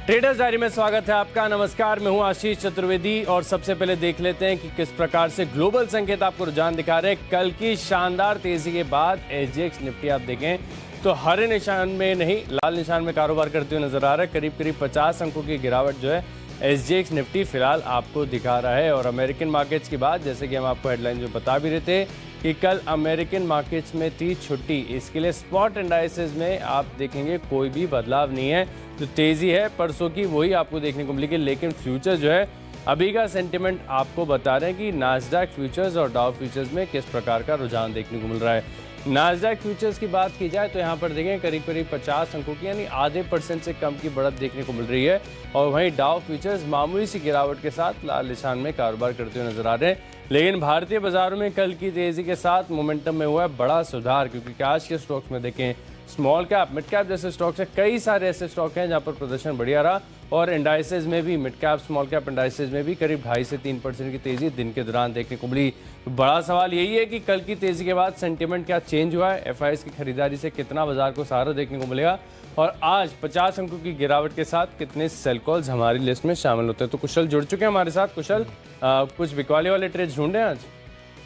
Traders diary में स्वागत है आपका। नमस्कार, मैं हूं आशीष चतुर्वेदी और सबसे पहले देख लेते हैं कि किस प्रकार से ग्लोबल संकेत आपको रुझान दिखा रहे हैं। कल की शानदार तेजी के बाद एसजीएक्स निफ्टी आप देखें तो हरे निशान में नहीं, लाल निशान में कारोबार करते हुए नजर आ रहा है। करीब करीब 50 अंकों की गिरावट जो है एसजीएक्स निफ्टी फिलहाल आपको दिखा रहा है। और अमेरिकन मार्केट्स की बात, जैसे कि हम आपको हेडलाइन जो बता भी रहे थे कि कल अमेरिकन मार्केट्स में थी छुट्टी, इसके लिए स्पॉट इंडाइसेस में आप देखेंगे कोई भी बदलाव नहीं है। जो तेजी है परसों की वही आपको देखने को मिलेगी, लेकिन फ्यूचर जो है अभी का सेंटिमेंट आपको बता रहे हैं कि नास्डैक फ्यूचर्स और डाउ फ्यूचर्स में किस प्रकार का रुझान देखने को मिल रहा है। नास्डैक फ्यूचर्स की बात की जाए तो यहाँ पर देखें करीब करीब 50 अंकों की यानी आधे % से कम की बढ़त देखने को मिल रही है। और वहीं डाउ फ्यूचर्स मामूली सी गिरावट के साथ लाल निशान में कारोबार करते हुए नजर आ रहे हैं। लेकिन भारतीय बाजारों में कल की तेजी के साथ मोमेंटम में हुआ है बड़ा सुधार, क्योंकि आज के स्टॉक्स में देखें स्मॉल कैप मिड कैप जैसे स्टॉक्स हैं, कई सारे ऐसे स्टॉक हैं जहां पर प्रदर्शन बढ़िया रहा। और इंडाइसेस में भी mid cap small cap indices में भी करीब 2.5 से 3% की तेजी दिन के दौरान देखने को मिली। तो बड़ा सवाल यही है कि कल की तेजी के बाद सेंटिमेंट क्या चेंज हुआ है, एफआईएस की खरीदारी से कितना बाजार को सहारा देखने को मिलेगा, और आज 50 अंकों की गिरावट के साथ कितने सेल कॉल्स हमारी लिस्ट में शामिल होते हैं। तो कुशल जुड़ चुके हैं हमारे साथ। कुशल, कुछ बिकवाली वाले ट्रेड्स ढूंढे आज?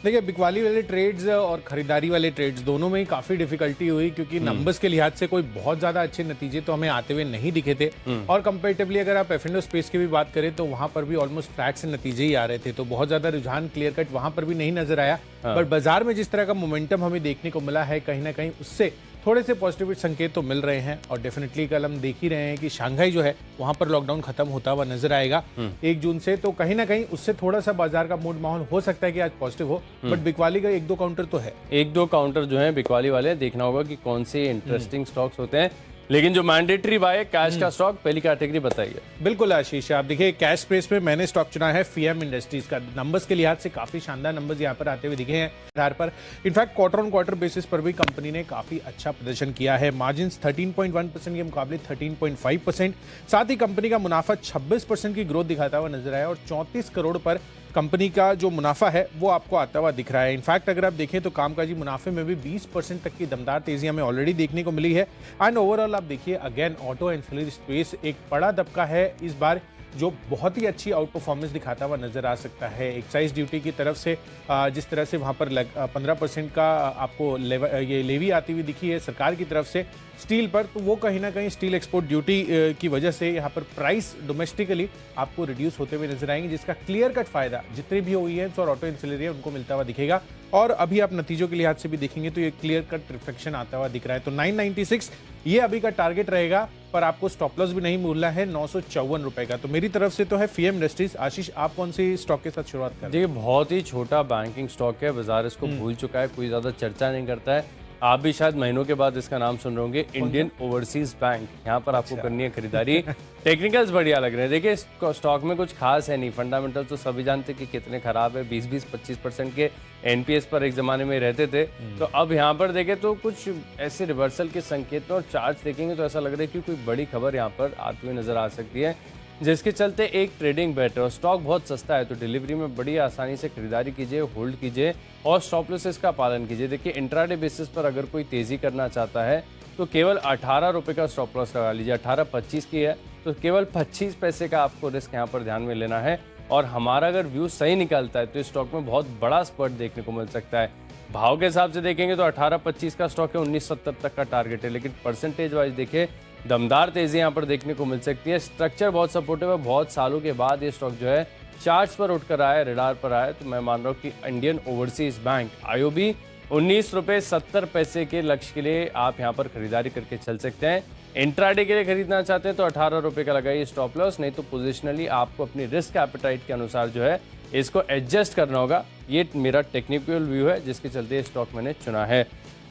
देखिए, बिकवाली वाले ट्रेड्स और खरीदारी वाले ट्रेड्स दोनों में ही काफी डिफिकल्टी हुई, क्योंकि नंबर्स के लिहाज से कोई बहुत ज्यादा अच्छे नतीजे तो हमें आते हुए नहीं दिखे थे। और कंपैरेटिवली अगर आप एफ एंड ओ स्पेस की भी बात करें तो वहां पर भी ऑलमोस्ट फ्लैट से नतीजे ही आ रहे थे, तो बहुत ज्यादा रुझान क्लियर कट वहां पर भी नहीं नजर आया। पर बाजार में जिस तरह का मोमेंटम हमें देखने को मिला है, कहीं ना कहीं उससे थोड़े से पॉजिटिव संकेत तो मिल रहे हैं। और डेफिनेटली कल हम देख ही रहे हैं कि शंघाई जो है वहां पर लॉकडाउन खत्म होता हुआ नजर आएगा 1 जून से, तो कहीं ना कहीं उससे थोड़ा सा बाजार का मूड माहौल हो सकता है कि आज पॉजिटिव हो। बट बिकवाली का 1-2 काउंटर तो है, 1-2 काउंटर जो है बिकवाली वाले, देखना होगा कि कौन से इंटरेस्टिंग स्टॉक्स होते हैं। लेकिन जो मैंडेटरी बाय कैश का स्टॉक, पहली कैटेगरी बताइए। बिल्कुल आशीष, आप देखिए कैश स्पेस में मैंने स्टॉक चुना है फीएम इंडस्ट्रीज का। नंबर्स के लिहाज से काफी शानदार नंबर्स यहाँ पर आते हुए दिखे हैं आधार पर। In fact quarter on quarter basis पर भी कंपनी ने काफी अच्छा प्रदर्शन किया है। मार्जिन 13.1% के मुकाबले 13.5%। साथ ही कंपनी का मुनाफा 26% की ग्रोथ दिखाता हुआ नजर आया और 34 करोड़ पर कंपनी का जो मुनाफा है वो आपको आता हुआ दिख रहा है। इनफैक्ट अगर आप देखें तो कामकाजी मुनाफे में भी 20% तक की दमदार तेजी हमें ऑलरेडी देखने को मिली है। एंड ओवरऑल आप देखिए अगेन ऑटो एंसिलरी स्पेस एक बड़ा दबका है इस बार, जो बहुत ही अच्छी आउट परफॉर्मेंस दिखाता हुआ नजर आ सकता है। एक्साइज ड्यूटी की तरफ से जिस तरह से वहां पर 15% का आपको ये लेवी आती हुई दिखी है सरकार की तरफ से स्टील पर, तो वो कहीं ना कहीं स्टील एक्सपोर्ट ड्यूटी की वजह से यहाँ पर प्राइस डोमेस्टिकली आपको रिड्यूस होते हुए नजर आएंगे, जिसका क्लियर कट फायदा जितने भी ओईएम्स और ऑटो एंसिलरी है उनको मिलता हुआ दिखेगा। और अभी आप नतीजों के लिहाज से भी देखेंगे तो ये क्लियर कट रिफ्लेक्शन आता हुआ दिख रहा है। तो 996 ये अभी का टारगेट रहेगा, पर आपको स्टॉप लॉस भी नहीं मिलना है 954 रुपए का। तो मेरी तरफ से तो है फीएम इंडस्ट्रीज। आशीष, आप कौन सी स्टॉक के साथ शुरुआत करें? देखिए, बहुत ही छोटा बैंकिंग स्टॉक है, बाजार इसको भूल चुका है, कोई ज्यादा चर्चा नहीं करता है। आप भी शायद महीनों के बाद इसका नाम सुन रहे होंगे, इंडियन ओवरसीज बैंक। यहाँ पर आपको करनी है खरीदारी। टेक्निकल्स बढ़िया लग रहे हैं। देखिए, स्टॉक में कुछ खास है नहीं, फंडामेंटल तो सभी जानते कि कितने खराब है। 20-25% के एनपीएस पर एक जमाने में रहते थे, तो अब यहाँ पर देखें तो कुछ ऐसे रिवर्सल के संकेत और चार्ट देखेंगे तो ऐसा लग रहा है कि कोई बड़ी खबर यहाँ पर आती हुई नजर आ सकती है, जिसके चलते एक ट्रेडिंग बेटर और स्टॉक बहुत सस्ता है, तो डिलीवरी में बड़ी आसानी से खरीदारी कीजिए, होल्ड कीजिए और स्टॉप लॉसेस का पालन कीजिए। देखिए, इंट्राडे बेसिस पर अगर कोई तेजी करना चाहता है तो केवल 18 रुपये का स्टॉप लॉस लगा लीजिए। 18.25 की है तो केवल 25 पैसे का आपको रिस्क यहाँ पर ध्यान में लेना है। और हमारा अगर व्यू सही निकलता है तो इस स्टॉक में बहुत बड़ा स्पर्ट देखने को मिल सकता है। भाव के हिसाब से देखेंगे तो 18.25 का स्टॉक है, 1970 तक का टारगेट है, लेकिन परसेंटेज वाइज देखिए दमदार तेजी यहाँ पर देखने को मिल सकती है। स्ट्रक्चर बहुत सपोर्टिव है, बहुत सालों के बाद ये स्टॉक जो है चार्ट्स पर उठकर आया, रडार पर आया, तो मैं मान रहा हूँ कि इंडियन ओवरसीज बैंक आईओबी 19 रुपये 70 पैसे के लक्ष्य के लिए आप यहाँ पर खरीदारी करके चल सकते हैं। इंट्राडे के लिए खरीदना चाहते हैं तो 18 रुपये का लगाइए स्टॉप लॉस, नहीं तो पोजिशनली आपको अपनी रिस्क एपेटाइट के अनुसार जो है इसको एडजस्ट करना होगा। ये मेरा टेक्निकल व्यू है जिसके चलते स्टॉक मैंने चुना है।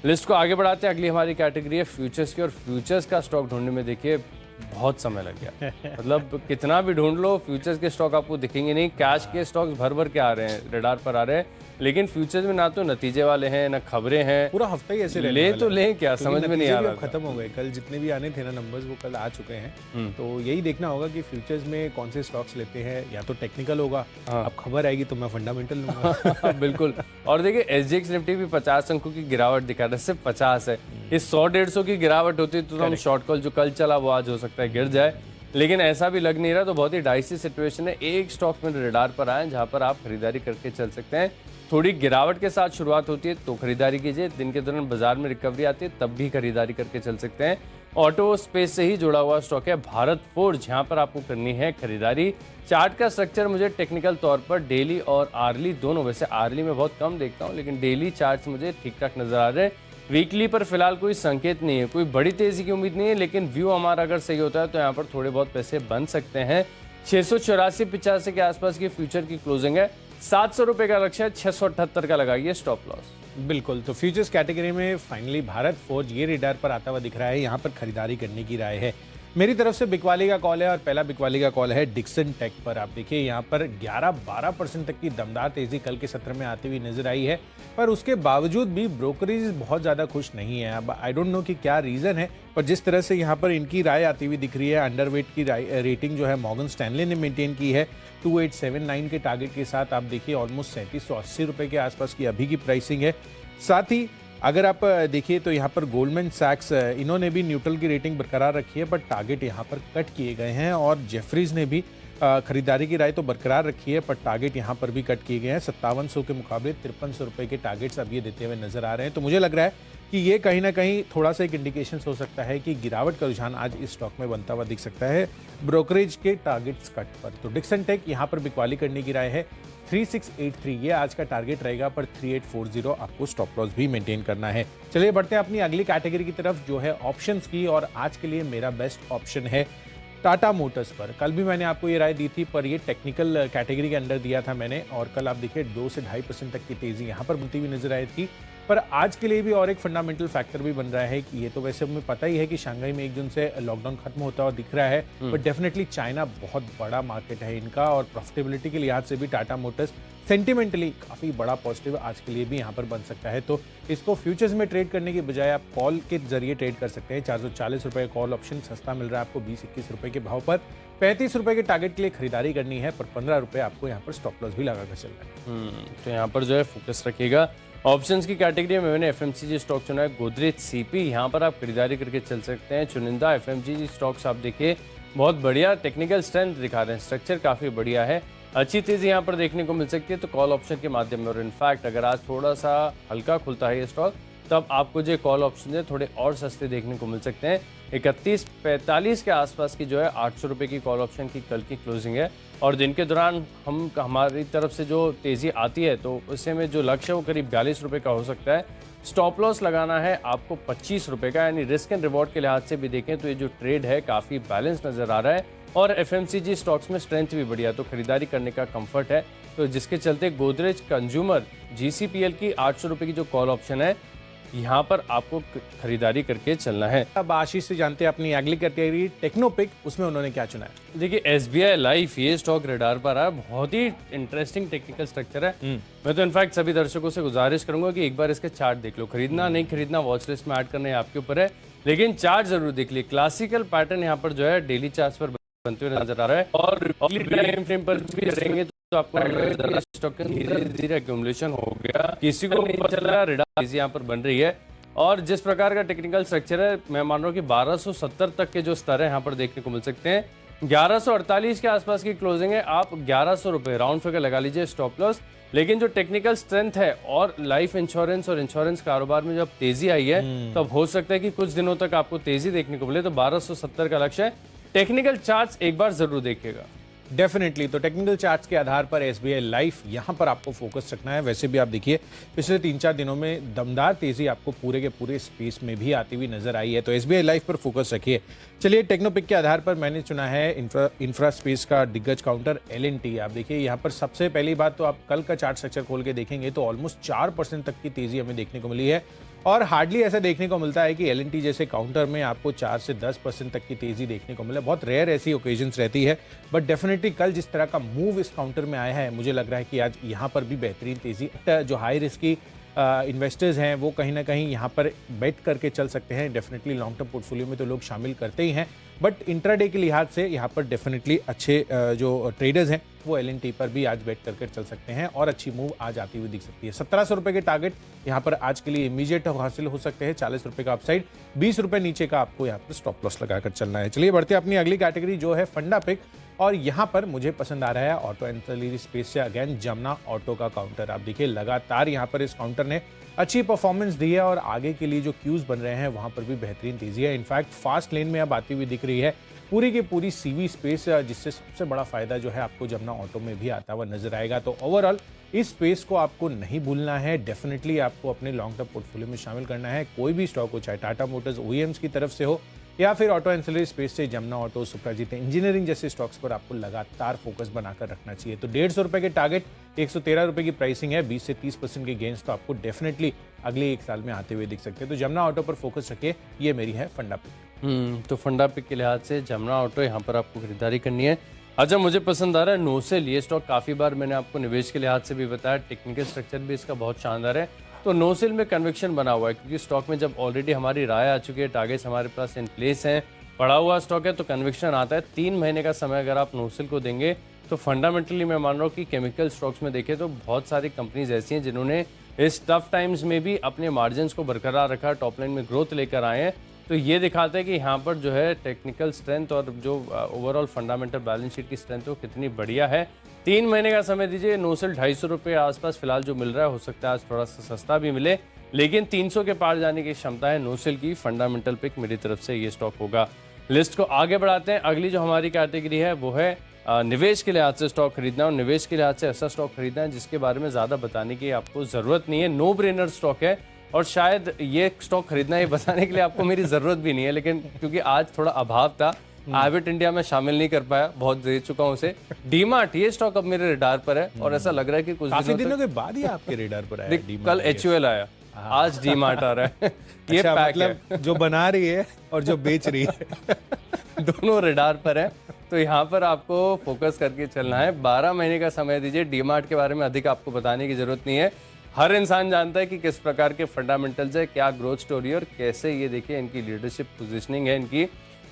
लिस्ट को आगे बढ़ाते हैं। अगली हमारी कैटेगरी है फ्यूचर्स की, और फ्यूचर्स का स्टॉक ढूंढने में देखिए बहुत समय लग गया। मतलब कितना भी ढूंढ लो फ्यूचर्स के स्टॉक आपको दिखेंगे नहीं। कैश के स्टॉक्स भर भर के आ रहे हैं, रडार पर आ रहे हैं, लेकिन फ्यूचर्स में ना तो नतीजे वाले हैं ना खबरें हैं। पूरा हफ्ता ही ऐसे ले तो ले क्या समझ में नहीं आ रहा। खत्म हो गए, कल जितने भी आने थे ना नंबर्स वो कल आ चुके हैं। तो यही देखना होगा कि फ्यूचर्स में कौन से स्टॉक्स लेते हैं, या तो टेक्निकल होगा, अब खबर आएगी तो मैं फंडामेंटल लूंगा। बिल्कुल। और देखिए एसजीएक्स निफ्टी भी 50 अंकों की गिरावट दिखा रहा है, सिर्फ 50 है। इस 100-150 की गिरावट होती तो हम शॉर्ट कॉल जो कल चला वो आज हो सकता है गिर जाए। लेकिन ऐसा भी लग नहीं रहा, तो बहुत ही डाइसी सिचुएशन है। एक स्टॉक में रडार पर आए जहां पर आप खरीदारी करके चल सकते हैं। थोड़ी गिरावट के साथ शुरुआत होती है तो खरीदारी कीजिए, दिन के दौरान बाजार में रिकवरी आती है तब भी खरीदारी करके चल सकते हैं। ऑटो स्पेस से ही जुड़ा हुआ स्टॉक है भारत फोर्ज, यहाँ पर आपको करनी है खरीदारी। चार्ट का स्ट्रक्चर मुझे टेक्निकल तौर पर डेली और आर्ली दोनों, वैसे आर्ली में बहुत कम देखता हूँ लेकिन डेली चार्ट्स मुझे ठीक ठाक नजर आ रहे हैं। वीकली पर फिलहाल कोई संकेत नहीं है, कोई बड़ी तेजी की उम्मीद नहीं है, लेकिन व्यू हमारा अगर सही होता है तो यहाँ पर थोड़े बहुत पैसे बन सकते हैं। 684-85 के आसपास की फ्यूचर की क्लोजिंग है। 700 रुपए का लक्ष्य है, 678 का लगाइए स्टॉप लॉस। बिल्कुल, तो फ्यूचर्स कैटेगरी में फाइनली भारत फोर्ज ये रडार पर आता हुआ दिख रहा है, यहाँ पर खरीदारी करने की राय है। मेरी तरफ से बिकवाली का कॉल है और पहला बिकवाली का कॉल है डिक्सन टेक पर। आप देखिए यहाँ पर 11-12% तक की दमदार तेजी कल के सत्र में आती हुई नजर आई है, पर उसके बावजूद भी ब्रोकरेज बहुत ज़्यादा खुश नहीं है। अब आई डोंट नो कि क्या रीज़न है, पर जिस तरह से यहाँ पर इनकी राय आती हुई दिख रही है, अंडरवेट की रेटिंग जो है मॉर्गन स्टैनले ने मेंटेन की है 2879 के टारगेट के साथ। आप देखिए ऑलमोस्ट 3780 रुपये के आसपास की अभी की प्राइसिंग है। साथ ही अगर आप देखिए तो यहाँ पर गोल्डमैन सैक्स इन्होंने भी न्यूट्रल की रेटिंग बरकरार रखी है, पर टारगेट यहाँ पर कट किए गए हैं, और जेफरीज ने भी खरीदारी की राय तो बरकरार रखी है पर टारगेट यहाँ पर भी कट किए गए हैं। 5700 के मुकाबले 5300 रुपये के टारगेट्स अब ये देते हुए नजर आ रहे हैं। तो मुझे लग रहा है कि ये कहीं ना कहीं थोड़ा सा एक इंडिकेशन हो सकता है कि गिरावट का रुझान आज इस स्टॉक में बनता हुआ दिख सकता है ब्रोकरेज के टारगेट्स कट पर। तो डिक्सन टेक यहाँ पर बिकवाली करने की राय है। 3683 ये आज का टारगेट रहेगा, पर 3840 आपको स्टॉप लॉस भी मेंटेन करना है। चलिए बढ़ते हैं अपनी अगली कैटेगरी की तरफ जो है ऑप्शंस की, और आज के लिए मेरा बेस्ट ऑप्शन है टाटा मोटर्स पर। कल भी मैंने आपको ये राय दी थी, पर ये टेक्निकल कैटेगरी के अंडर दिया था मैंने, और कल आप देखिए 2 से 2.5% तक की तेजी यहाँ पर बनती हुई नजर आई थी। पर आज के लिए भी और एक फंडामेंटल फैक्टर भी बन रहा है कि ये तो वैसे हमें पता ही है कि शंघाई में 1 जून से लॉकडाउन खत्म होता हुआ दिख रहा है, बट डेफिनेटली चाइना बहुत बड़ा मार्केट है इनका, और प्रॉफिटेबिलिटी के लिहाज से भी टाटा मोटर्स सेंटिमेंटली काफ़ी बड़ा पॉजिटिव आज के लिए भी यहाँ पर बन सकता है। तो इसको फ्यूचर्स में ट्रेड करने की बजाय आप कॉल के जरिए ट्रेड कर सकते हैं। 440 रुपये कॉल ऑप्शन सस्ता मिल रहा है आपको 20-21 रुपये के भाव पर। 35 रुपये के टारगेट के लिए खरीदारी करनी है, पर 15 रुपये आपको यहाँ पर स्टॉप लॉस भी लगा कर चलना है। तो यहाँ पर जो है फोकस रखिएगा। ऑप्शंस की कैटेगरी में मैंने एफएमसीजी स्टॉक चुना है गोदरेज सीपी, यहाँ पर आप खरीदारी करके चल सकते हैं। चुनिंदा एफएमसीजी स्टॉक्स आप देखिए बहुत बढ़िया टेक्निकल स्ट्रेंथ दिखा रहे हैं, स्ट्रक्चर काफ़ी बढ़िया है, अच्छी तेज़ी यहाँ पर देखने को मिल सकती है। तो कॉल ऑप्शन के माध्यम में, और इनफैक्ट अगर आज थोड़ा सा हल्का खुलता है ये स्टॉक, तब आपको जो कॉल ऑप्शन है थोड़े और सस्ते देखने को मिल सकते हैं। 3145 के आसपास की जो है 800 रुपये की कॉल ऑप्शन की कल की क्लोजिंग है, और दिन के दौरान हमारी तरफ से जो तेज़ी आती है तो उससे में जो लक्ष्य है वो करीब 42 रुपये का हो सकता है। स्टॉप लॉस लगाना है आपको 25 रुपये का, यानी रिस्क एंड रिवॉर्ड के लिहाज से भी देखें तो ये जो ट्रेड है काफ़ी बैलेंस नज़र आ रहा है, और एफएमसीजी स्टॉक्स में स्ट्रेंथ भी बढ़िया, तो खरीदारी करने का कंफर्ट है। तो जिसके चलते गोदरेज कंज्यूमर जीसीपीएल की 800 रुपये की जो कॉल ऑप्शन है यहाँ पर आपको खरीदारी करके चलना है। अब आशीष से जानते हैं अपनी अगली कैटेगरी टेक्नोपिक, उसमें उन्होंने क्या चुना है। देखिए एसबीआई लाइफ ये स्टॉक रडार पर है, बहुत ही इंटरेस्टिंग टेक्निकल स्ट्रक्चर है। मैं तो इनफैक्ट सभी दर्शकों से गुजारिश करूंगा कि एक बार इसके चार्ट देख लो, खरीदना नहीं खरीदना वॉच लिस्ट में ऐड करना है आपके ऊपर है, लेकिन चार्ट जरूर देख लिए। क्लासिकल पैटर्न यहाँ पर जो है डेली चार्ट पर बनते हुए नजर आ रहा है, और टाइम फ्रेम पर भी रहेंगे तो आपको स्टॉक का धीरे धीरे एक्यूमुलेशन हो गया, किसी को नहीं पता चल रहा, रडार यहाँ पर बन रही है। और जिस प्रकार का टेक्निकल स्ट्रक्चर है, मैं मान रहा हूँ कि 1270 तक के जो स्तर है यहाँ पर देखने को मिल सकते हैं। 1148 के आसपास की क्लोजिंग है, आप 1100 रुपये राउंड फिगर लगा लीजिए स्टॉप लॉस। लेकिन जो टेक्निकल स्ट्रेंथ है और लाइफ इंश्योरेंस और इंश्योरेंस कारोबार में जब तेजी आई है, तब हो सकता है कि कुछ दिनों तक आपको तेजी देखने को मिले। तो 1270 का लक्ष्य है। टेक्निकल चार्ट्स एक बार जरूर देखिएगा। डेफिनेटली, तो टेक्निकल चार्ट्स के आधार पर एसबीआई लाइफ यहां पर आपको फोकस रखना है। वैसे भी आप देखिए पिछले 3-4 दिनों में दमदार तेजी आपको पूरे के पूरे स्पेस में भी आती हुई नजर आई है, तो एसबीआई लाइफ पर फोकस रखिए। चलिए टेक्नोपिक के आधार पर मैंने चुना है इंफ्रा स्पेस का दिग्गज काउंटर एल&टी। आप देखिए यहाँ पर सबसे पहली बात तो आप कल का चार्ट स्ट्रक्चर खोल के देखेंगे तो ऑलमोस्ट 4% तक की तेजी हमें देखने को मिली है, और हार्डली ऐसा देखने को मिलता है कि एल&टी जैसे काउंटर में आपको 4 से 10% तक की तेजी देखने को मिले। बहुत रेयर ऐसी ओकेजन्स रहती है, बट डेफिनेटली कल जिस तरह का मूव इस काउंटर में आया है, मुझे लग रहा है कि आज यहाँ पर भी बेहतरीन तेजी जो हाई रिस्क की इन्वेस्टर्स हैं वो कहीं ना कहीं यहाँ पर बेट करके चल सकते हैं। डेफिनेटली लॉन्ग टर्म पोर्टफोलियो में तो लोग शामिल करते ही हैं, बट इंट्राडे के लिहाज से यहाँ पर डेफिनेटली अच्छे जो ट्रेडर्स हैं वो LNT पर भी आज बेट करके चल सकते हैं और अच्छी मूव आज आती हुई दिख सकती है। 1700 रुपए के टारगेट यहाँ पर आज के लिए इमीडिएट हासिल हो सकते हैं। 40 रुपए का अपसाइड, 20 रुपए नीचे का आपको यहाँ पर स्टॉप लॉस लगाकर चलना है। चलिए बढ़ते हैं अपनी अगली कैटेगरी जो है फंडा पिक, और यहाँ पर मुझे पसंद आ रहा है ऑटो एंसिलरी स्पेस से अगेन जमुना ऑटो का काउंटर। आप देखिए लगातार यहाँ पर इस काउंटर ने अच्छी परफॉर्मेंस दी है और आगे के लिए जो क्यूज बन रहे हैं वहां पर भी बेहतरीन तेजी है। इनफैक्ट फास्ट लेन में अब आती हुई दिख रही है पूरी की पूरी CV स्पेस, जिससे सबसे बड़ा फायदा जो है आपको जमुना ऑटो में भी आता हुआ नजर आएगा। तो ओवरऑल इस स्पेस को आपको नहीं भूलना है, डेफिनेटली आपको अपने लॉन्ग टर्म पोर्टफोलियो में शामिल करना है। कोई भी स्टॉक हो, चाहे टाटा मोटर्स OEMs की तरफ से हो या फिर ऑटो एंसिलरी स्पेस से जमुना ऑटो, सुप्राजीत इंजीनियरिंग जैसे स्टॉक्स पर आपको लगातार फोकस बनाकर रखना चाहिए। तो 150 रुपए के टारगेट, 113 रुपए की प्राइसिंग है, 20 से 30% के गेंस तो आपको डेफिनेटली अगले एक साल में आते हुए दिख सकते हैं। तो जमुना ऑटो पर फोकस रखिए, ये मेरी है फंडा पिक। तो फंडा पिक के लिहाज से जमुना ऑटो यहाँ पर आपको खरीदारी करनी है। अच्छा, मुझे पसंद आ रहा है नोसेल। ये स्टॉक काफ़ी बार मैंने आपको निवेश के लिहाज से भी बताया, टेक्निकल स्ट्रक्चर भी इसका बहुत शानदार है। तो नोसेल में कन्विक्शन बना हुआ है, क्योंकि स्टॉक में जब ऑलरेडी हमारी राय आ चुकी है, टारगेट्स हमारे पास इन प्लेस हैं, पड़ा हुआ स्टॉक है, तो कन्विक्शन आता है। 3 महीने का समय अगर आप नोसेल को देंगे तो फंडामेंटली मैं मान रहा हूँ कि केमिकल स्टॉक्स में देखें तो बहुत सारी कंपनीज ऐसी हैं जिन्होंने इस टफ टाइम्स में भी अपने मार्जिन्स को बरकरार रखा, टॉप लाइन में ग्रोथ लेकर आए हैं। तो ये दिखाता है कि यहाँ पर जो है टेक्निकल स्ट्रेंथ और जो ओवरऑल फंडामेंटल बैलेंस शीट की स्ट्रेंथ वो कितनी बढ़िया है। 3 महीने का समय दीजिए। नोसेल 250 रुपये आसपास फिलहाल जो मिल रहा है, हो सकता है आज थोड़ा सा सस्ता भी मिले, लेकिन 300 के पार जाने की क्षमता है नोसेल की। फंडामेंटल पिक मेरी तरफ से ये स्टॉक होगा। लिस्ट को आगे बढ़ाते हैं। अगली जो हमारी कैटेगरी है वो है निवेश के लिहाज से स्टॉक खरीदना, और निवेश के लिहाज से ऐसा स्टॉक खरीदना है जिसके बारे में ज़्यादा बताने की आपको ज़रूरत नहीं है। नो ब्रेनर स्टॉक है, और शायद ये स्टॉक खरीदना है बताने के लिए आपको मेरी ज़रूरत भी नहीं है, लेकिन क्योंकि आज थोड़ा अभाव था, एविट इंडिया में शामिल नहीं कर पाया, बहुत दे चुका हूं उसे। डीमार्ट, ये स्टॉक अब मेरे रेडार पर है, और ऐसा लग रहा है कि कुछ काफी दिनों के बाद ही आपके रेडार पर आया। कल HUL आया, आज डीमार्ट आ रहा है। ये अच्छा, पैक मतलब है। जो बना रही है और जो बेच रही है दोनों रेडार पर है, तो यहाँ पर आपको फोकस करके चलना है। 12 महीने का समय दीजिए। डीमार्ट के बारे में अधिक आपको बताने की जरूरत नहीं है, हर इंसान जानता है कि किस प्रकार के फंडामेंटल्स है, क्या ग्रोथ स्टोरी और कैसे ये देखिए इनकी लीडरशिप पोजीशनिंग है इनकी।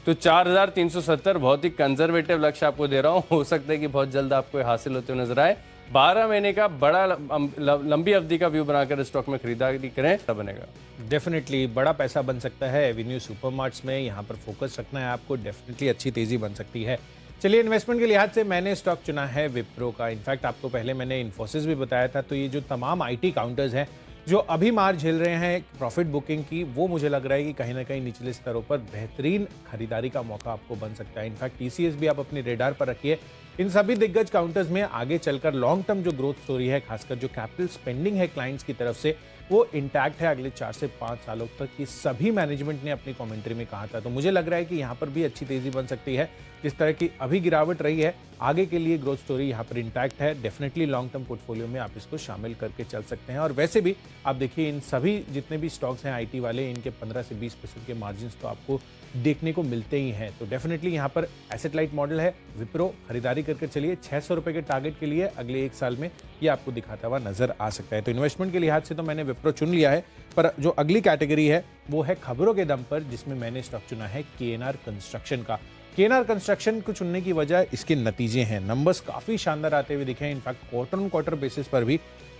तो 4370 बहुत ही कंजर्वेटिव लक्ष्य आपको दे रहा हूँ, हो सकता है कि बहुत जल्द आपको हासिल होते हुए नजर आए। 12 महीने का बड़ा लंबी अवधि का व्यू बनाकर स्टॉक में खरीदारी करें, तब बनेगा। डेफिनेटली बड़ा पैसा बन सकता है एवेन्यू सुपरमार्ट्स में, यहाँ पर फोकस रखना है आपको, डेफिनेटली अच्छी तेजी बन सकती है। चलिए, इन्वेस्टमेंट के लिहाज से मैंने स्टॉक चुना है विप्रो का। इनफैक्ट आपको पहले मैंने इन्फोसिस भी बताया था। तो ये जो तमाम IT काउंटर्स हैं जो अभी मार झेल रहे हैं प्रॉफिट बुकिंग की, वो मुझे लग रहा है कि कहीं ना कहीं निचले स्तरों पर बेहतरीन खरीदारी का मौका आपको बन सकता है। इनफैक्ट TCS भी आप अपने रेडार पर रखिए। इन सभी दिग्गज काउंटर्स में आगे चलकर लॉन्ग टर्म जो ग्रोथ स्टोरी है, खासकर जो कैपिटल स्पेंडिंग है क्लाइंट्स की तरफ से, वो इंटैक्ट है अगले 4 से 5 सालों तक। ये सभी मैनेजमेंट ने अपनी कमेंट्री में कहा था। तो मुझे लग रहा है कि यहाँ पर भी अच्छी तेजी बन सकती है। जिस तरह की अभी गिरावट रही है, आगे के लिए ग्रोथ स्टोरी यहाँ पर इंटैक्ट है। डेफिनेटली लॉन्ग टर्म पोर्टफोलियो में आप इसको शामिल करके चल सकते हैं। और वैसे भी आप देखिए, इन सभी जितने भी स्टॉक्स हैं IT वाले, इनके 15 से 20% के मार्जिन तो आपको देखने को मिलते ही हैं। तो डेफिनेटली यहाँ पर एसेट लाइट मॉडल है विप्रो, खरीदारी करके चलिए। 600 रुपए के टारगेट के लिए अगले एक साल में ये आपको दिखाता हुआ नजर आ सकता है। तो इन्वेस्टमेंट के लिहाज से तो मैंने विप्रो चुन लिया है, पर जो अगली कैटेगरी है वो है खबरों के दम पर, जिसमें मैंने स्टॉक चुना है KNR कंस्ट्रक्शन का। KNR कंस्ट्रक्शन को चुनने की वजह इसके नतीजे हैं। नंबर्स काफी शानदार आते हुए दिखे हैं। In fact quarter on quarter basis पर भी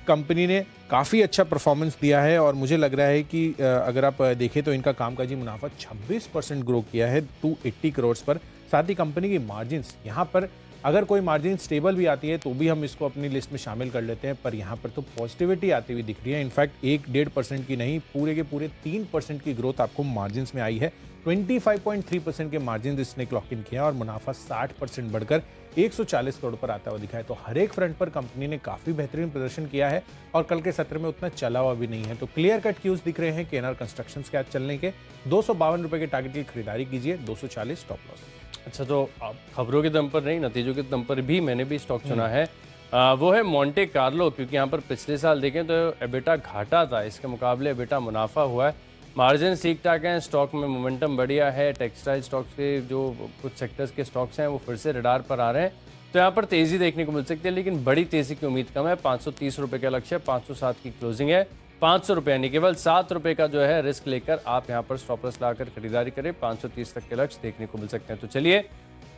कंपनी ने काफ़ी अच्छा परफॉर्मेंस दिया है, और मुझे लग रहा है कि अगर आप देखें तो इनका कामकाजी मुनाफा 26% ग्रो किया है 280 करोड़ पर। साथ ही कंपनी की मार्जिन्स, यहाँ पर अगर कोई मार्जिन स्टेबल भी आती है तो भी हम इसको अपनी लिस्ट में शामिल कर लेते हैं, पर यहाँ पर तो पॉजिटिविटी आती हुई दिख रही है। इनफैक्ट 1-1.5% की नहीं, पूरे के पूरे 3% की ग्रोथ आपको मार्जिन में आई है। 25.3% के मार्जिन इसने क्लॉक इन किया, और मुनाफा 60% बढ़कर 140 करोड़ पर आता हुआ दिखा है। तो हर एक फ्रंट पर कंपनी ने काफी बेहतरीन प्रदर्शन किया है, और कल के सत्र में उतना चला हुआ भी नहीं है। तो क्लियर कट क्यूज दिख रहे हैं KNR कंस्ट्रक्शंस के आज चलने के। 252 रुपए के टारगेट की खरीदारी कीजिए, 240 स्टॉप लॉस। अच्छा, तो आप खबरों के दम पर नहीं, नतीजों के दम पर भी मैंने भी स्टॉक चुना है। वो है मोंटे कार्लो, क्योंकि यहाँ पर पिछले साल देखें तो एबिटा घाटा था, इसके मुकाबले एबिटा मुनाफा हुआ है। मार्जिन ठीक ठाक हैं, स्टॉक में मोमेंटम बढ़िया है। टेक्सटाइल स्टॉक्स के जो कुछ सेक्टर्स के स्टॉक्स हैं वो फिर से रडार पर आ रहे हैं, तो यहाँ पर तेज़ी देखने को मिल सकती है, लेकिन बड़ी तेज़ी की उम्मीद कम है। 530 रुपये का लक्ष्य है, 507 की क्लोजिंग है। ₹500 यानी केवल ₹7 का जो है रिस्क लेकर आप यहाँ पर स्टॉप लॉस लाकर खरीदारी करें। 530 तक के लक्ष्य देखने को मिल सकते हैं। तो चलिए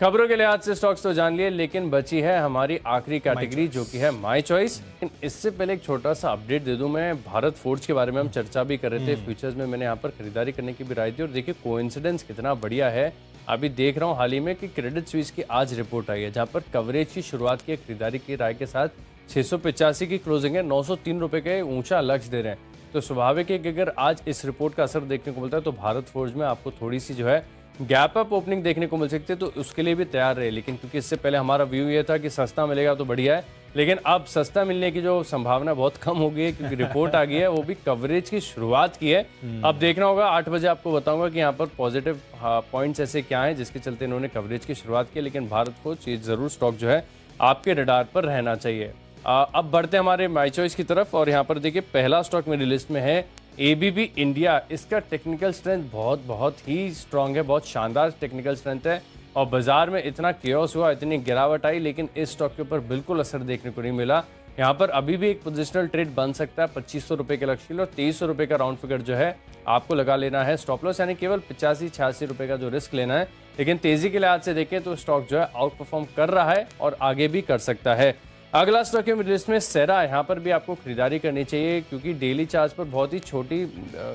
खबरों के लिहाज से स्टॉक्स तो जान लिए, लेकिन बची है हमारी आखिरी कैटेगरी जो कि है माय चॉइस। इससे पहले एक छोटा सा अपडेट दे दूं, मैं भारत फोर्ज के बारे में हम चर्चा भी कर रहे थे, फ्यूचर्स में मैंने यहाँ पर खरीदारी करने की भी राय दी और देखिए कोइंसिडेंस कितना बढ़िया है। अभी देख रहा हूँ हाल ही में कि क्रेडिट स्विस की आज रिपोर्ट आई है जहाँ पर कवरेज की शुरुआत की खरीदारी की राय के साथ 685 की क्लोजिंग है, ₹903 के ऊंचा लक्ष्य दे रहे हैं। तो स्वाभाविक है कि अगर आज इस रिपोर्ट का असर देखने को मिलता है तो भारत फोर्ज में आपको थोड़ी सी जो है गैप अप ओपनिंग देखने को मिल सकती है, तो उसके लिए भी तैयार रहे। लेकिन क्योंकि इससे पहले हमारा व्यू ये था कि सस्ता मिलेगा तो बढ़िया है, लेकिन अब सस्ता मिलने की जो संभावना बहुत कम हो गई है क्योंकि रिपोर्ट आ गई है, वो भी कवरेज की शुरुआत की है। अब देखना होगा, 8 बजे आपको बताऊंगा कि यहाँ पर पॉजिटिव पॉइंट्स ऐसे क्या हैं जिसके चलते इन्होंने कवरेज की शुरुआत की। लेकिन भारत को चीज जरूर स्टॉक जो है आपके रडार पर रहना चाहिए। अब बढ़ते हैं हमारे माय चॉइस की तरफ और यहाँ पर देखिए पहला स्टॉक मेरी लिस्ट में है एबीबी इंडिया। इसका टेक्निकल स्ट्रेंथ बहुत ही स्ट्रांग है, बहुत शानदार टेक्निकल स्ट्रेंथ है और बाजार में इतना केओस हुआ, इतनी गिरावट आई, लेकिन इस स्टॉक के ऊपर बिल्कुल असर देखने को नहीं मिला। यहाँ पर अभी भी एक पोजिशनल ट्रेड बन सकता है ₹2500 के लक्ष्य और ₹2300 का राउंड फिगर जो है आपको लगा लेना है स्टॉप लॉस, यानी केवल ₹85-86 का जो रिस्क लेना है। लेकिन तेजी के लिहाज से देखें तो स्टॉक जो है आउट परफॉर्म कर रहा है और आगे भी कर सकता है। अगला स्टॉक है मेरी लिस्ट में सेरा। यहाँ पर भी आपको खरीदारी करनी चाहिए क्योंकि डेली चार्ज पर बहुत ही छोटी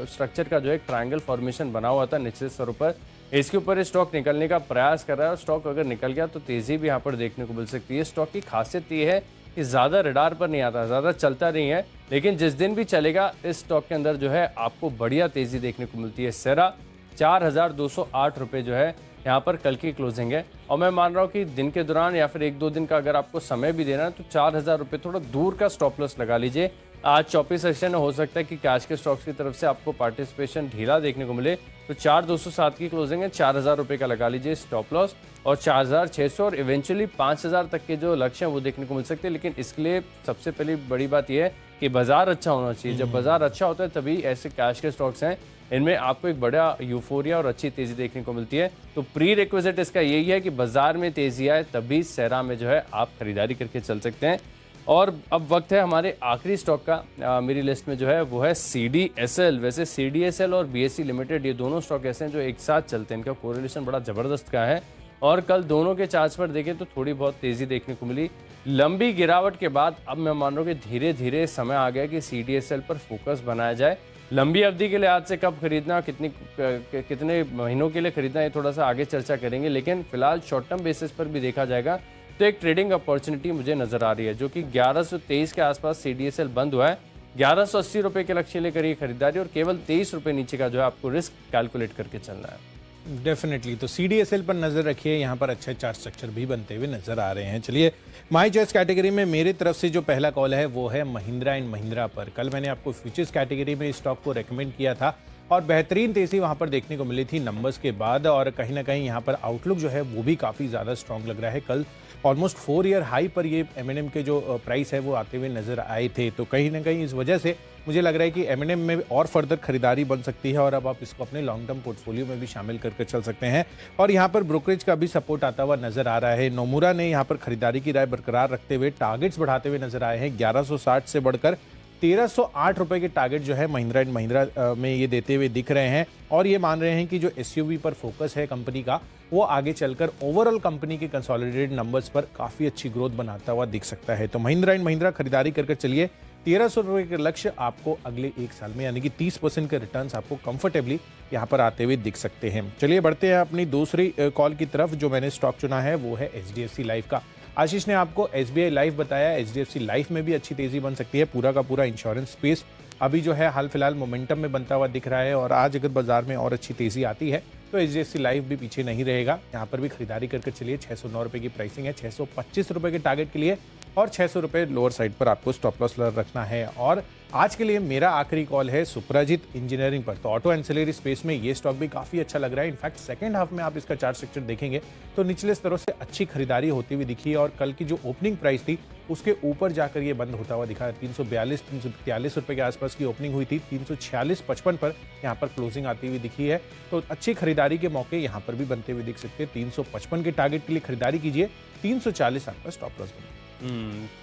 स्ट्रक्चर का जो है ट्रायंगल फॉर्मेशन बना हुआ था निचले स्तरों पर। इसके ऊपर स्टॉक निकलने का प्रयास कर रहा है और स्टॉक अगर निकल गया तो तेजी भी यहाँ पर देखने को मिल सकती है। स्टॉक की खासियत ये है कि ज़्यादा रडार पर नहीं आता, ज़्यादा चलता नहीं है, लेकिन जिस दिन भी चलेगा इस स्टॉक के अंदर जो है आपको बढ़िया तेजी देखने को मिलती है। सेरा ₹4208 जो है यहाँ पर कल की क्लोजिंग है और मैं मान रहा हूँ कि दिन के दौरान या फिर 1-2 दिन का अगर आपको समय भी देना है तो ₹4000 थोड़ा दूर का स्टॉप लॉस लगा लीजिए। आज 24 सेशन हो सकता है कि कैश के स्टॉक्स की तरफ से आपको पार्टिसिपेशन ढीला देखने को मिले, तो 4207 की क्लोजिंग है, ₹4000 का लगा लीजिए स्टॉप लॉस और 4600 और इवेंचुअली 5000 तक के जो लक्ष्य हैं वो देखने को मिल सकते हैं। लेकिन इसके लिए सबसे पहली बड़ी बात यह है कि बाजार अच्छा होना चाहिए। जब बाजार अच्छा होता है तभी ऐसे कैश के स्टॉक्स हैं इनमें आपको एक बड़ा यूफोरिया और अच्छी तेजी देखने को मिलती है। तो प्री रिक्विजिट इसका यही है कि बाजार में तेजी आए तभी सेरा में जो है आप खरीदारी करके चल सकते हैं। और अब वक्त है हमारे आखिरी स्टॉक का मेरी लिस्ट में जो है वो है CDSL। वैसे CDSL और BSE लिमिटेड ये दोनों स्टॉक ऐसे हैं जो एक साथ चलते हैं, इनका कोरिलेशन बड़ा ज़बरदस्त का है और कल दोनों के चार्ट्स पर देखें तो थोड़ी बहुत तेज़ी देखने को मिली। लंबी गिरावट के बाद अब मैं मान रहा हूँ कि धीरे धीरे समय आ गया कि CDSL पर फोकस बनाया जाए। लंबी अवधि के लिहाज से कब खरीदना, कितने महीनों के लिए खरीदना, ये थोड़ा सा आगे चर्चा करेंगे, लेकिन फिलहाल शॉर्ट टर्म बेसिस पर भी देखा जाएगा तो एक ट्रेडिंग अपॉर्चुनिटी मुझे नजर आ रही है जो कि 1123 के आसपास CDSL बंद हुआ है। ₹1180 के लक्ष्य लेकर ये खरीदारी और केवल ₹23 नीचे का जो है आपको रिस्क कैलकुलेट करके चलना है। डेफिनेटली, तो CDSL पर नजर रखिए, यहाँ पर अच्छे चार्ट स्ट्रक्चर भी बनते हुए नजर आ रहे हैं। चलिए माय चॉइस कैटेगरी में मेरी तरफ से जो पहला कॉल है वो है महिंद्रा एंड महिंद्रा पर। कल मैंने आपको फ्यूचर्स कैटेगरी में स्टॉक को रेकमेंड किया था और बेहतरीन तेजी वहां पर देखने को मिली थी नंबर्स के बाद और कहीं ना कहीं यहाँ पर आउटलुक जो है वो भी काफ़ी ज़्यादा स्ट्रॉन्ग लग रहा है। कल ऑलमोस्ट 4 ईयर हाई पर ये M&M के जो प्राइस है वो आते हुए नजर आए थे, तो कहीं ना कहीं इस वजह से मुझे लग रहा है कि M&M में और फर्दर खरीदारी बन सकती है और अब आप इसको अपने लॉन्ग टर्म पोर्टफोलियो में भी शामिल करके चल सकते हैं। और यहाँ पर ब्रोकरेज का भी सपोर्ट आता हुआ नजर आ रहा है। नोमुरा ने यहाँ पर खरीदारी की राय बरकरार रखते हुए टारगेट्स बढ़ाते हुए नजर आए हैं। 1160 से बढ़कर ₹1308 के टारगेट जो है महिंद्रा एंड महिंद्रा में ये देते हुए दिख रहे हैं और ये मान रहे हैं कि जो SUV पर फोकस है कंपनी का वो आगे चलकर ओवरऑल कंपनी के कंसोलिडेटेड नंबर्स पर काफ़ी अच्छी ग्रोथ बनाता हुआ दिख सकता है। तो महिंद्रा एंड महिंद्रा खरीदारी करके चलिए। ₹1300 के लक्ष्य आपको अगले 1 साल में यानी कि 30% के रिटर्न्स आपको कंफर्टेबली यहाँ पर आते हुए दिख सकते हैं। चलिए बढ़ते हैं अपनी दूसरी कॉल की तरफ। जो मैंने स्टॉक चुना है वो है HDFC लाइफ का। आशीष ने आपको SBI लाइफ बताया, HDFC लाइफ में भी अच्छी तेजी बन सकती है। पूरा का पूरा इंश्योरेंस स्पेस अभी जो है हाल फिलहाल मोमेंटम में बनता हुआ दिख रहा है और आज अगर बाजार में और अच्छी तेजी आती है तो HDFC लाइफ भी पीछे नहीं रहेगा। यहाँ पर भी खरीदारी करके चलिए। ₹609 की प्राइसिंग है, ₹625 के टारगेट के लिए और ₹600 लोअर साइड पर आपको स्टॉप लॉस रखना है। और आज के लिए मेरा आखिरी कॉल है सुप्राजित इंजीनियरिंग पर। तो ऑटो एंसिलरी स्पेस में ये स्टॉक भी काफी अच्छा लग रहा है। इनफैक्ट सेकंड हाफ में आप इसका चार्ट स्ट्रक्चर देखेंगे तो निचले स्तरों से अच्छी खरीदारी होती हुई दिखी है और कल की जो ओपनिंग प्राइस थी उसके ऊपर जाकर ये बंद होता हुआ दिखा है। ₹342-343 के आसपास की ओपनिंग हुई थी, 346.55 पर यहाँ पर क्लोजिंग आती हुई दिखी है। तो अच्छी खरीदारी के मौके यहाँ पर भी बनते हुए दिख सकते हैं। 355 के टारगेट के लिए खरीदारी कीजिए, 340 आपका स्टॉप लॉस बने।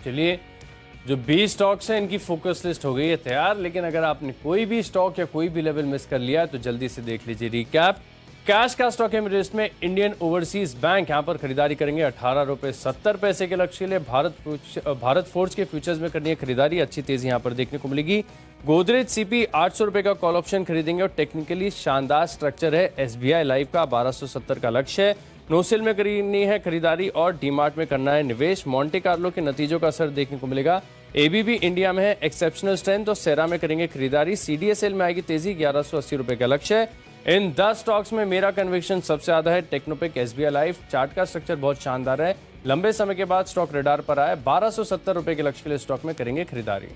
चलिए जो 20 स्टॉक्स हैं इनकी फोकस लिस्ट हो गई है तैयार, लेकिन अगर आपने कोई भी स्टॉक या कोई भी लेवल मिस कर लिया है तो जल्दी से देख लीजिए रिकैप। कैश का स्टॉक है मेरे लिस्ट में इंडियन ओवरसीज बैंक, यहां पर खरीदारी करेंगे 18.70 के लक्ष्य के लिए। भारत फोर्ज के फ्यूचर्स में करनी है खरीदारी, अच्छी तेजी यहां पर देखने को मिलेगी। गोदरेज सीपी 800 रुपए का कॉल ऑप्शन खरीदेंगे और टेक्निकली शानदार स्ट्रक्चर है। एसबीआई लाइफ का 1270 का लक्ष्य है। नोसेल में करनी है खरीदारी और डीमार्ट में करना है निवेश। मॉन्टे कार्लो के नतीजों का असर देखने को मिलेगा। एबीबी इंडिया में है एक्सेप्शनल स्ट्रेंथ और सेरा में करेंगे खरीदारी। सीडीएसएल में आएगी तेजी, 1180 रुपए का लक्ष्य है। इन 10 स्टॉक्स में मेरा कन्विक्शन सबसे ज्यादा है टेक्नोपिक, एसबीआई लाइफ। चार्ट का स्ट्रक्चर बहुत शानदार है, लंबे समय के बाद स्टॉक रडार पर आया। 1270 रुपए के लक्ष्य के लिए स्टॉक में करेंगे खरीदारी।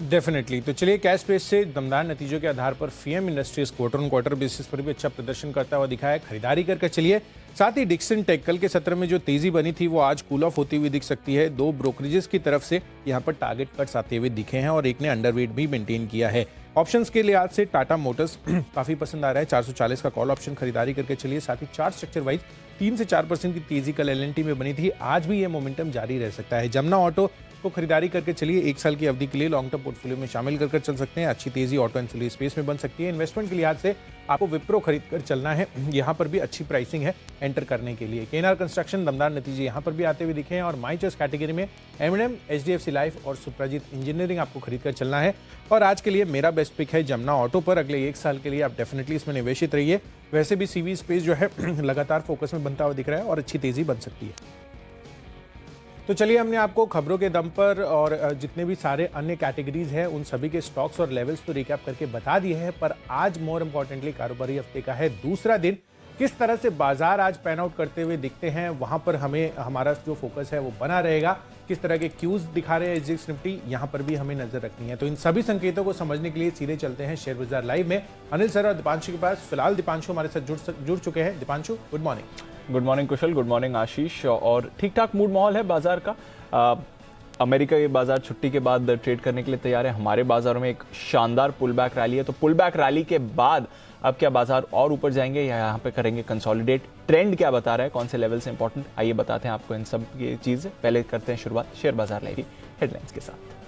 डेफिनेटली। तो चलिए कैश बेस से दमदार नतीजों के आधार पर FM industries quarter on quarter basis पर भी अच्छा प्रदर्शन करता हुआ दिखा है, खरीदारी करके चलिए। साथ ही डिक्सन टेक कल के सत्र में जो तेजी बनी थी वो आज कूल ऑफ होती हुई दिख सकती है। 2 ब्रोकरेजेस की तरफ से यहां पर टारगेट कट्स आते हुए दिखे हैं और एक ने अंडरवेट भी मेंटेन किया है। ऑप्शंस के लिहाज से टाटा मोटर्स काफी पसंद आ रहा है, 440 का कॉल ऑप्शन खरीदारी करके चलिए। साथ ही चार्ट स्ट्रक्चर वाइज 3 से 4% की तेजी कल एलएनटी में बनी थी, आज भी ये मोमेंटम जारी रह सकता है। जमुना ऑटो को खरीदारी करके चलिए, 1 साल की अवधि के लिए लॉन्ग टर्म पोर्टफोलियो में शामिल कर चल सकते हैं। अच्छी तेजी ऑटो एंसिलरी स्पेस में बन सकती है। इन्वेस्टमेंट के लिहाज से आपको विप्रो खरीद कर चलना है, यहाँ पर भी अच्छी प्राइसिंग है एंटर करने के लिए। केएनआर कंस्ट्रक्शन दमदार नतीजे यहाँ पर भी आते हुए दिखे हैं और माई चॉइस कैटेगरी में एमएनएम, एचडीएफसी लाइफ और सुप्रजीत इंजीनियरिंग आपको खरीद कर चलना है। और आज के लिए मेरा बेस्ट पिक है जमुना ऑटो पर। अगले 1 साल के लिए आप डेफिनेटली इसमें निवेशित रहिए। वैसे भी सीवी स्पेस जो है लगातार फोकस में बनता हुआ दिख रहा है और अच्छी तेजी बन सकती है। तो चलिए, हमने आपको खबरों के दम पर और जितने भी सारे अन्य कैटेगरीज हैं उन सभी के स्टॉक्स और लेवल्स तो रिकैप करके बता दिए हैं, पर आज मोर इंपॉर्टेंटली कारोबारी हफ्ते का है दूसरा दिन। किस तरह से बाजार आज पैन आउट करते हुए दिखते हैं, वहां पर हमें हमारा जो फोकस है वो बना रहेगा। किस तरह के क्यूज दिखा रहे हैं एसजीएक्स निफ्टी, यहां पर भी हमें नजर रखनी है। तो इन सभी संकेतों को समझने के लिए सीधे चलते हैं शेयर बाजार लाइव में अनिल सर और दीपांशु के पास। फिलहाल दीपांशु हमारे साथ जुड़ चुके हैं। Deepanshu, good morning. Good morning Kushal, good morning Ashish. और ठीक ठाक मूड माहौल है बाजार का। अमेरिका के बाजार छुट्टी के बाद ट्रेड करने के लिए तैयार है। हमारे बाजारों में एक शानदार पुल बैक रैली है, तो पुल बैक रैली के बाद अब क्या बाजार और ऊपर जाएंगे या यहाँ पे करेंगे कंसोलिडेट? ट्रेंड क्या बता रहा है, कौन से लेवल से इंपॉर्टेंट, आइए बताते हैं आपको इन सब ये चीज़। पहले करते हैं शुरुआत शेयर बाजार लाइव हेडलाइंस के साथ।